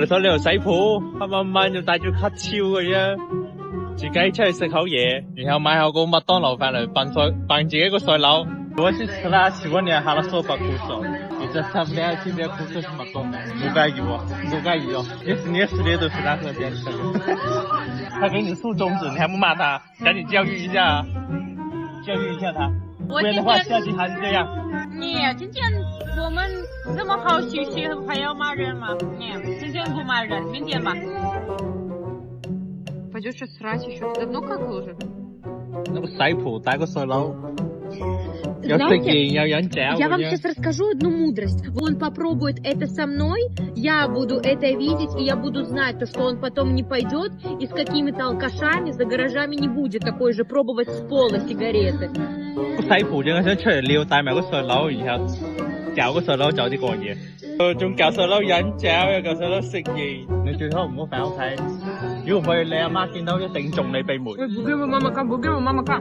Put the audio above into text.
你睇呢度洗鋪，黑掹掹就帶住黑超嘅啫，自己出去食口嘢，然後買好個麥當勞飯嚟扮自己個衰佬。我去吃了сегодня хорошо покушал，и заставляю тебя кушать потом。不介意哦，不介意哦。你也是的，都是那个边吃的。他给你竖中指，你还不骂他？赶紧教育一下，教育一下他，不然的话下去还是这样。нет，今天我们这么好学习，还要骂人吗？нет，今天不骂人，明天吧。Пойдешь сейчас срать еще? Ты давно какал уже? 那个洗鋪帶個衰佬。Знаете, я вам сейчас расскажу одну мудрость. Он попробует это со мной, я буду это видеть, и я буду знать, то, что он потом не пойдет и с какими-то алкашами за гаражами не будет такой же пробовать с пола сигареты. 個洗鋪正係想出嚟撩，帶埋個衰佬，然後教個衰佬做啲過嘢。仲教細佬飲酒，又教細佬食嘢。你最好唔好返屋企，如果唔係你阿媽見到一定中你鼻門。不給我媽媽看，不給我媽媽看。